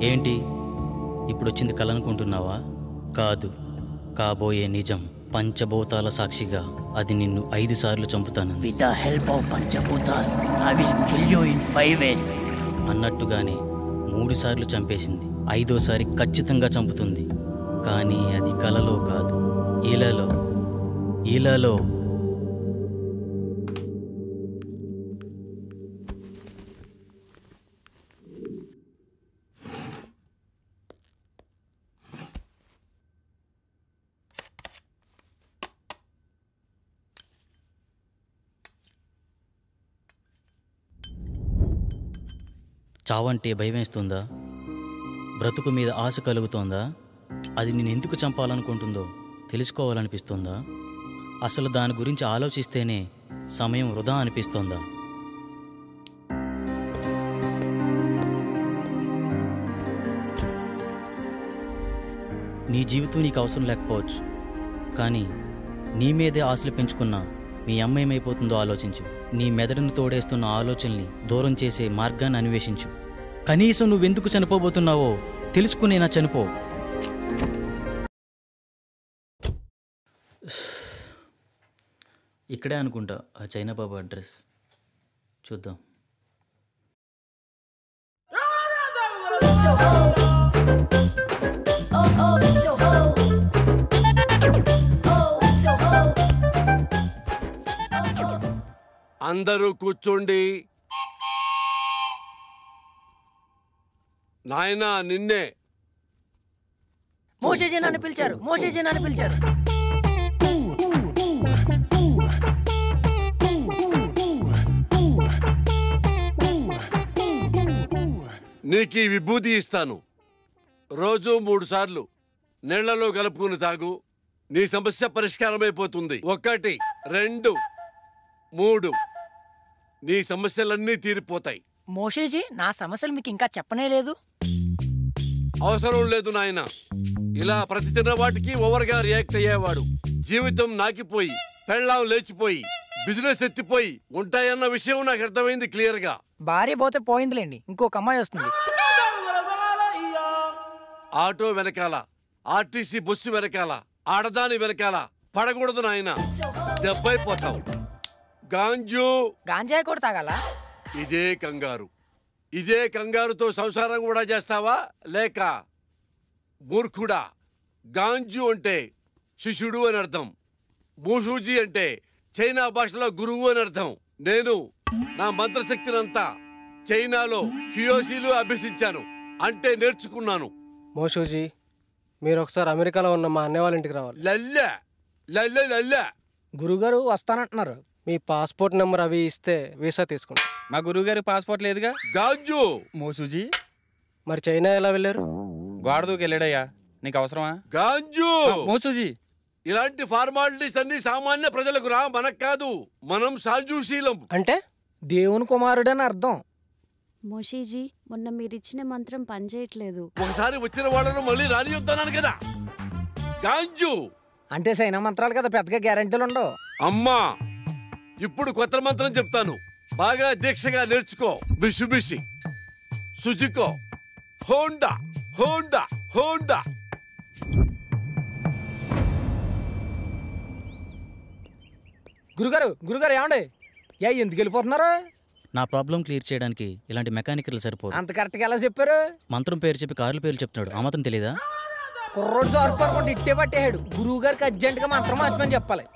ఏంటి ఇప్పుడొచ్చింది కలనుకుంటున్నావా? కాదు, కాబోయే నిజం. పంచభూతాల సాక్షిగా అది నిన్ను 5 సార్లు చంపుతాను. With the help of Panchabutas, I will kill you in 5 ways. అన్నట్టుగానే 3 సార్లు చంపేసింది. 5వసారి ఖచ్చితంగా చంపుతుంది. కానీ అది కలలో కాదు, ఇలాలో. చావంటే భయమేస్తుందా? బ్రతుకు మీద ఆశ కలుగుతోందా? అది నేను ఎందుకు చంపాలనుకుంటుందో తెలుసుకోవాలనిపిస్తుందా? అసలు దాని గురించి ఆలోచిస్తేనే సమయం వృధా అనిపిస్తోందా? నీ జీవితం నీకు అవసరం లేకపోవచ్చు, కానీ నీ మీదే ఆశలు పెంచుకున్న మీ అమ్మ ఏమైపోతుందో ఆలోచించు. నీ మెదడును తోడేస్తున్న ఆలోచనల్ని దూరం చేసే మార్గాన్ని అన్వేషించు. కనీసం నువ్వెందుకు చనిపోబోతున్నావో తెలుసుకునేనా చనిపో. ఇక్కడే అనుకుంటా ఆ చైనా బాబు అడ్రస్. చూద్దాం. అందరూ కూర్చోండి. నాయనా నిన్నే. మోషేజీ నన్ను పిలిచారు. నీకు ఈ విభూతి ఇస్తాను. రోజు 3 సార్లు నీళ్లలో కలుపుకుని తాగు. నీ సమస్య పరిష్కారమైపోతుంది. 1 2 3 నీ సమస్యలన్నీ తీరిపోతాయి. మోషేజీ, నా సమస్యలు మీకు ఇంకా చెప్పనే లేదు. అవసరం లేదు నాయన. ఇలా ప్రతి చిన్న వాటికి ఓవర్గా రియాక్ట్ అయ్యేవాడు జీవితం నాకిపోయి, పెళ్ళాం లేచిపోయి, బిజినెస్ ఎత్తిపోయి ఉంటాయన్న విషయం నాకు అర్థమైంది క్లియర్ గా. భార్య పోతే పోయిందిలేండి, ఇంకొక అమ్మాయి వస్తుంది. ఆటో వెనకాల, ఆర్టీసీ బస్సు వెనకాల, ఆడదాని వెనకాల పడకూడదు నాయన, దెబ్బైపోతావు. గాంజాయి కూడా తాగాల? ఇదే కంగారుతో సంసారం కూడా చేస్తావా? లేక మూర్ఖుడా? గాంజు అంటే శిష్యుడు అని అర్థం. మూషూజీ అంటే చైనా భాషలో గురువు అని అర్థం. నేను నా మంత్రశక్తినంతా చైనాలో క్యూయోసీలు అభ్యసించాను, అంటే నేర్చుకున్నాను. మోషూజీ, మీరు ఒకసారి అమెరికాలో ఉన్న మా అన్నయ్య వాళ్ళ ఇంటికి రావాలి. లల్లె గురుగారు వస్తానంటున్నారు. మీ పాస్పోర్ట్ నెంబర్ అవి ఇస్తే వీసా తీసుకుంటా. మా గురువుగారి పాస్పోర్ట్ లేదుగా. గాంజు మోసూజీ, మరి చైనా ఎలా వెళ్ళారు? గోడ దూకి వెళ్ళాడయ్యా. నీకు అవసరమా? గాంజు, మోసూజీ, ఇలాంటి ఫార్మాలిటీస్ అన్ని సామాన్య ప్రజలకు రా, మనకు కాదు. మనం సాంజూశీలం అంటే దేవుని కుమారుడని అర్థం. మోషీజీ, మొన్న మీరిచ్చిన మంత్రం పనిచేయట్లేదు. ఒకసారి వచ్చిన వాళ్ళను మళ్ళీ రానియొద్దన్నాను కదా. గాంజు అంటే సైనా మంత్రాలు కదా, పెద్దగా గ్యారెంటీలు ఉండవు. అమ్మా, ఇప్పుడు కొత్త మంత్రం చెప్తాను, బాగా దీక్షగా నేర్చుకో. బిషుబిషి, సుజుకో, హోండా హోండా హోండా. గురుగారు ఏమండి? ఎందుకు వెళ్ళిపోతున్నారు? నా ప్రాబ్లం క్లియర్ చేయడానికి ఇలాంటి మెకానికల్ సరిపోదు. అంత కరెక్ట్గా ఎలా చెప్పారు? మంత్రం పేరు చెప్పి కార్ల పేర్లు చెప్తున్నాడు, ఆ మాత్రం తెలీదా? కుర్రోడు సార్పడుకుంటే ఇట్టే పట్టేయాడు. గురువు గారికి అర్జెంటుగా మంత్రం మార్చమని చెప్పాలి.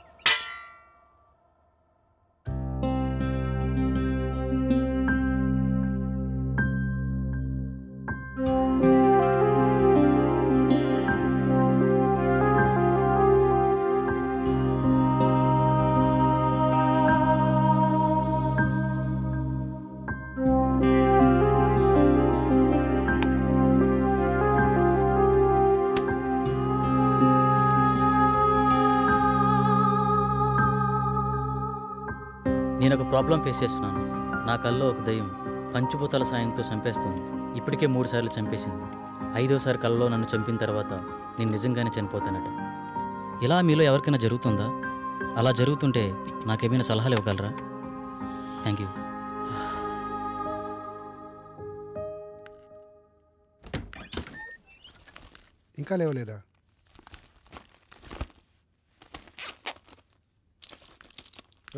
నేను ఒక ప్రాబ్లం ఫేస్ చేస్తున్నాను. నా కల్లో ఒక దయ్యం పంచభూతాల సాయంతో చంపేస్తుంది. ఇప్పటికే 3 సార్లు చంపేసింది. 5వసారి కల్లో నన్ను చంపిన తర్వాత నేను నిజంగానే చనిపోతానట. ఇలా మీలో ఎవరికైనా జరుగుతుందా? అలా జరుగుతుంటే నాకేమైనా సలహాలు ఇవ్వగలరా? Thank you. ఇంకా లేవలేదా?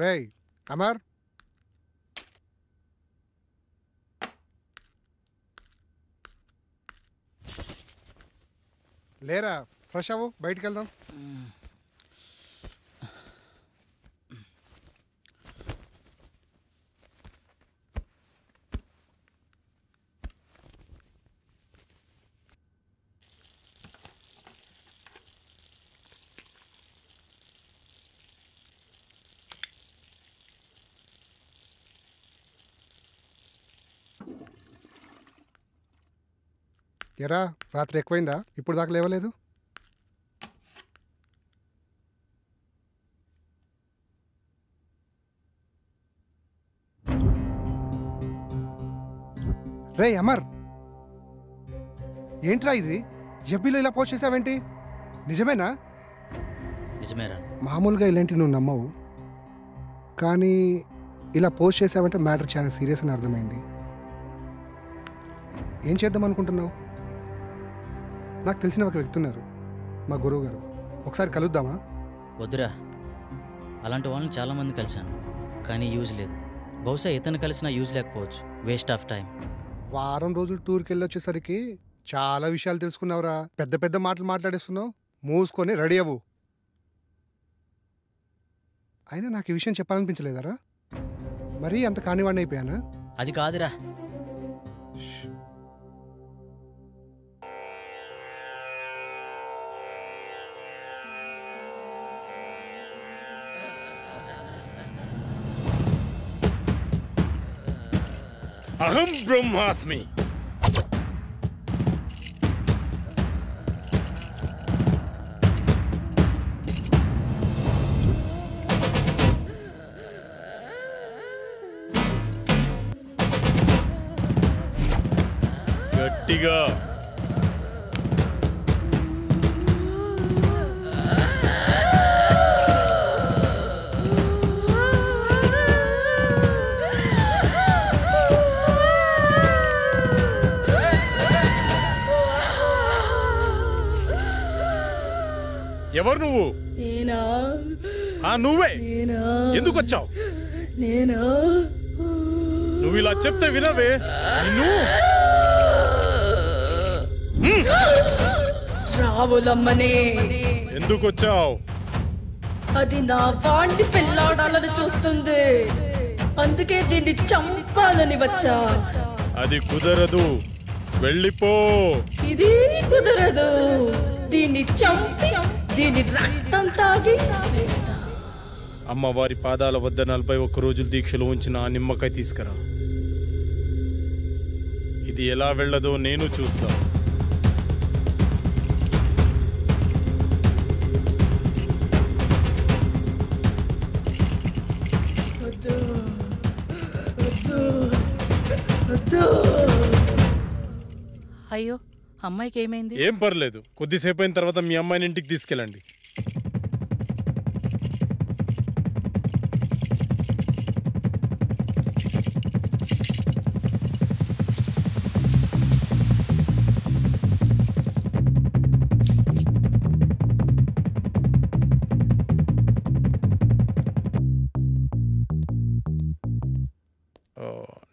రేయ్ అమర్, లేరా? ఫ్రెష్ అవ్వు, బయటికి వెళ్దాం. ఎరా, రాత్రి ఎక్కువైందా? ఇప్పుడు దాకా లేవలేదు? రే అమర్, ఏంట్రా ఇది? ఎఫ్బీలో ఇలా పోస్ట్ చేసావేంటి? నిజమేనా? నిజమేరా. మామూలుగా ఇలాంటి నువ్వు నమ్మవు, కానీ ఇలా పోస్ట్ చేసావంటే మ్యాటర్ చాలా సీరియస్ అని అర్థమైంది. ఏం చేద్దాం అనుకుంటున్నావు? నాకు తెలిసిన ఒక వ్యక్తి ఉన్నారు, మా గురువు గారు. ఒకసారి కలుద్దామా? వద్దురా, అలాంటి వాళ్ళని చాలామంది కలిశాను, కానీ యూజ్ లేదు. బహుశా ఇతను కలిసినా యూజ్ లేకపోవచ్చు. Waste of time. వారం రోజులు టూర్కి వెళ్ళి వచ్చేసరికి చాలా విషయాలు తెలుసుకున్నావురా. పెద్ద పెద్ద మాటలు మాట్లాడేస్తున్నావు. మూసుకొని రెడీ అవ్వు. అయినా నాకు ఈ విషయం చెప్పాలనిపించలేదారా? మరీ అంత కానివాడిని అయిపోయానా? అది కాదురా. అహం బ్రహ్మాస్మి. గట్టిగా ఎవరు నువ్వు? నేనా? నువ్వే. నేనా? ఎందుకు వచ్చావు? నేనా? నువ్వు ఇలా చెప్తే వినవే. నిన్ను రావులమ్మనే. ఎందుకు వచ్చావు? అది నా వాంటి పెళ్ళాడాలని చూస్తుంది, అందుకే దీన్ని చంపాలని వచ్చా. అది కుదరదు, వెళ్ళిపో. ఇది కుదరదు. దీన్ని చంపి దీని రక్తం తాగి అమ్మవారి పాదాల వద్ద 41 రోజులు దీక్షలు ఉంచిన ఆ నిమ్మకాయ తీసుకురా. ఇది ఎలా వెళ్ళదో నేను చూస్తా. అయ్యో, అమ్మాయికి ఏమైంది? ఏం పర్లేదు, కొద్దిసేపు అయిన తర్వాత మీ అమ్మాయిని ఇంటికి తీసుకెళ్ళండి.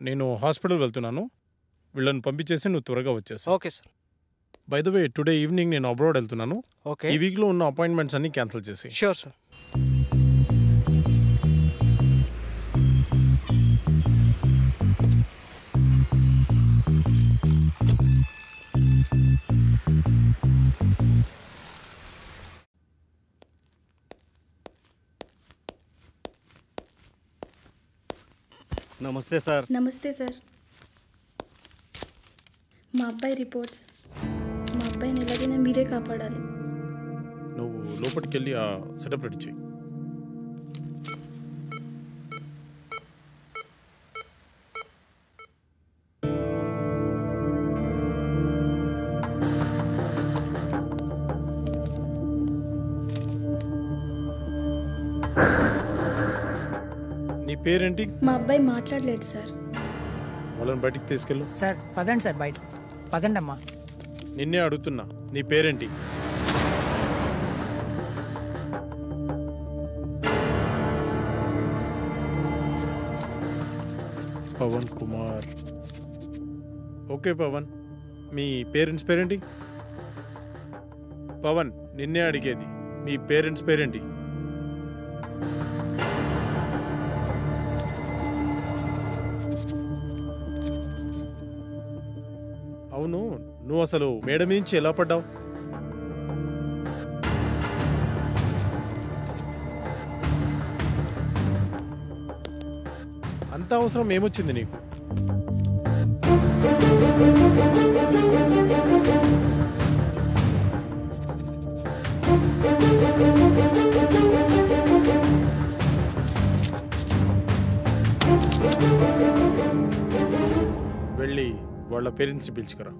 నేను హాస్పిటల్ వెళ్తున్నాను, వీళ్ళని పంపించేసి నువ్వు త్వరగా వచ్చేసి. Okay sir. By the way, today evening నేను అబ్రాడ్ వెళ్తున్నాను. ఓకే. ఈ వీక్లో ఉన్న అపాయింట్మెంట్స్ అన్ని క్యాన్సిల్ చేసి. Sure sir. నమస్తే సార్. నమస్తే సార్. మా అబ్బాయి రిపోర్ట్స్. మా అబ్బాయిని ఎలాగైనా మీరే కాపాడాలి. నువ్వు లోపలికి వెళ్ళి ఆ సెటప్ రెడీ చేయి. నీ పేరేంటి? మా అబ్బాయి మాట్లాడలేడు సార్. వాళ్ళని బయటికి తీసుకెళ్ళు. సార్ పదండి సార్, బయట పదండి అమ్మా. నిన్నే అడుగుతున్నా, నీ పేరేంటి? పవన్ కుమార్. ఓకే పవన్, మీ పేరెంట్స్ పేరేంటి? పవన్, నిన్నే అడిగేది, మీ పేరెంట్స్ పేరేంటి? అవును, నువ్వు అసలు మేడ నుంచి ఎలా పడ్డావు? అంత అవసరం ఏమొచ్చింది నీకు? వెళ్ళి వాళ్ళ పేరెంట్స్ని పిలుచుకురా.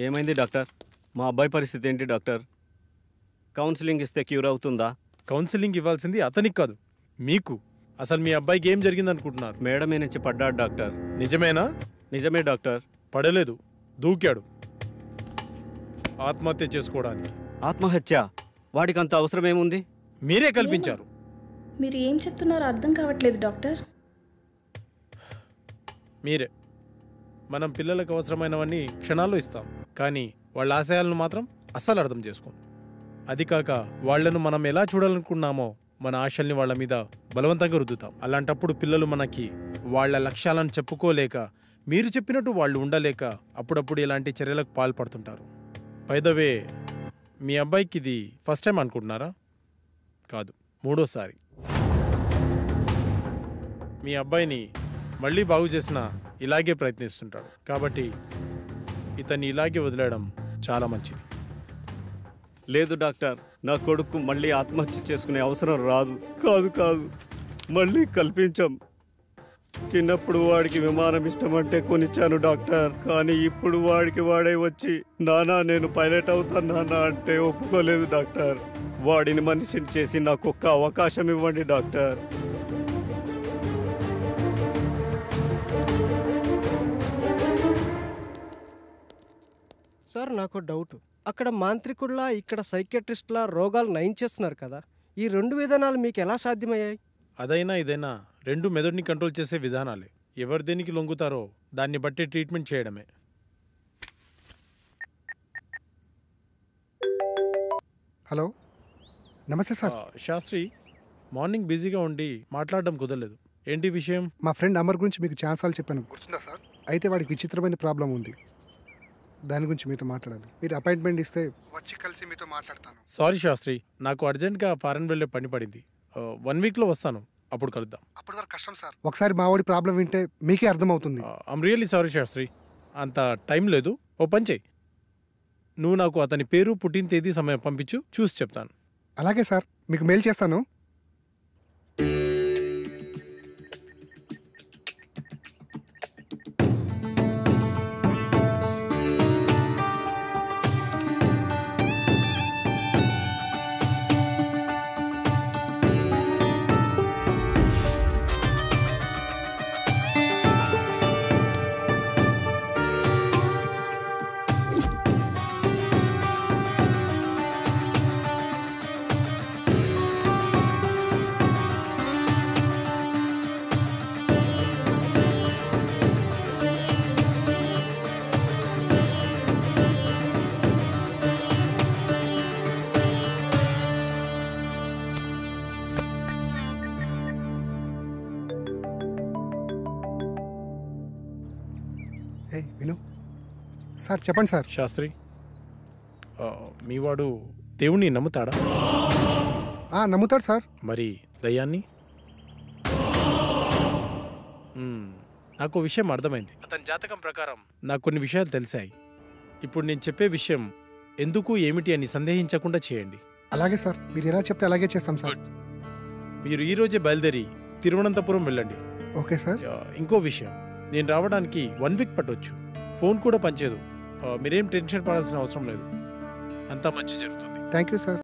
ఏమైంది డాక్టర్? మా అబ్బాయి పరిస్థితి ఏంటి డాక్టర్? కౌన్సిలింగ్ ఇస్తే క్యూర్ అవుతుందా? కౌన్సిలింగ్ ఇవ్వాల్సింది అతనికి కాదు, మీకు. అసలు మీ అబ్బాయికి ఏం జరిగింది అనుకుంటున్నారు? మేడం మీద నుంచి పడ్డాడు డాక్టర్. నిజమేనా? నిజమే డాక్టర్. పడలేదు, దూకాడు ఆత్మహత్య చేసుకోవడానికి. ఆత్మహత్య? వాడికి అంత అవసరం ఏముంది? మీరే కల్పించారు. మీరు ఏం చెప్తున్నారో అర్థం కావట్లేదు డాక్టర్. మీరే. మనం పిల్లలకు అవసరమైనవన్నీ క్షణాల్లో ఇస్తాం, కానీ వాళ్ళ ఆశయాలను మాత్రం అస్సలు అర్థం చేసుకోం. అది కాక వాళ్లను మనం ఎలా చూడాలనుకున్నామో మన ఆశల్ని వాళ్ళ మీద బలవంతంగా రుద్దుతాం. అలాంటప్పుడు పిల్లలు మనకి వాళ్ళ లక్ష్యాలను చెప్పుకోలేక, మీరు చెప్పినట్టు వాళ్ళు ఉండలేక అప్పుడప్పుడు ఇలాంటి చర్యలకు పాల్పడుతుంటారు. బై ద వే, మీ అబ్బాయికి ఇది ఫస్ట్ టైం అనుకుంటున్నారా? కాదు, మూడోసారి. మీ అబ్బాయిని మళ్ళీ బాగు చేసిన ఇలాగే ప్రయత్నిస్తుంటాడు. కాబట్టి ఇతన్ని ఇలాగే వదిలేయడం చాలా మంచిది. లేదు డాక్టర్, నా కొడుకు మళ్ళీ ఆత్మహత్య చేసుకునే అవసరం రాదు. కాదు, మళ్ళీ కల్పించాం. చిన్నప్పుడు వాడికి విమానం ఇష్టమంటే కొనిచ్చాను డాక్టర్. కానీ ఇప్పుడు వాడికి వాడే వచ్చి నానా నేను పైలట్ అవుతాను నానా అంటే ఒప్పుకోలేదు డాక్టర్. వాడిని మనిషిని చేసి నాకు ఒక్క అవకాశం ఇవ్వండి డాక్టర్. సార్, నాకు డౌట్. అక్కడ మాంత్రికుల్లా ఇక్కడ సైకియాట్రిస్ట్లా రోగాలు నయం చేస్తున్నారు కదా, ఈ రెండు విధానాలు మీకు ఎలా సాధ్యమయ్యాయి? అదైనా ఇదైనా రెండు మెదడుని కంట్రోల్ చేసే విధానాలే. ఎవరు దేనికి లొంగుతారో దాన్ని బట్టి ట్రీట్మెంట్ చేయడమే. హలో, నమస్తే సార్. శాస్త్రి, మార్నింగ్ బిజీగా ఉండి మాట్లాడడం కుదరలేదు. ఏంటి విషయం? మా ఫ్రెండ్ అమర్ గురించి మీకు ఛాన్సాలు చెప్పాను, గుర్తుందా సార్? అయితే వాడికి విచిత్రమైన ప్రాబ్లం ఉంది, దాని గురించి మీతో మాట్లాడాలి. మీరు అపాయింట్మెంట్ ఇస్తే వచ్చి కలిసి మీతో మాట్లాడతాను. సారీ శాస్త్రి, నాకు అర్జెంట్గా ఫారెన్ వెళ్ళే పని పడింది. 1 వీక్లో వస్తాను, అప్పుడు కలుద్దాం. అప్పటి వరకు కష్టం సార్. ఒకసారి మా వాడి ప్రాబ్లం వింటే మీకే అర్థమవుతుంది. ఐమ్ రియల్లీ సారీ శాస్త్రి, అంత టైం లేదు. ఓ పని చెయ్యి, నువ్వు నాకు అతని పేరు, పుట్టిన తేదీ, సమయం పంపించు, చూసి చెప్తాను. అలాగే సార్, మీకు మెయిల్ చేస్తాను. విను సార్. చెప్పండి సార్. శాస్త్రి, మీవాడు దేవుణ్ణి నమ్ముతాడా? నమ్ముతాడు సార్. మరి దయ్యాన్ని? నాకు విషయం అర్థమైంది. అతని జాతకం ప్రకారం నాకు కొన్ని విషయాలు తెలిసాయి. ఇప్పుడు నేను చెప్పే విషయం ఎందుకు ఏమిటి అని సందేహించకుండా చేయండి. అలాగే సార్, మీరు ఎలా చెప్తే అలాగే చేస్తాం సార్. మీరు ఈ రోజే బయలుదేరి తిరువనంతపురం వెళ్ళండి. Okay sir. ఇంకో విషయం, నేను రావడానికి 1 వీక్ పట్టొచ్చు. ఫోన్ కూడా పనిచేయదు. మీరేం టెన్షన్ పడాల్సిన అవసరం లేదు, అంతా మంచి జరుగుతుంది. Thank you sir.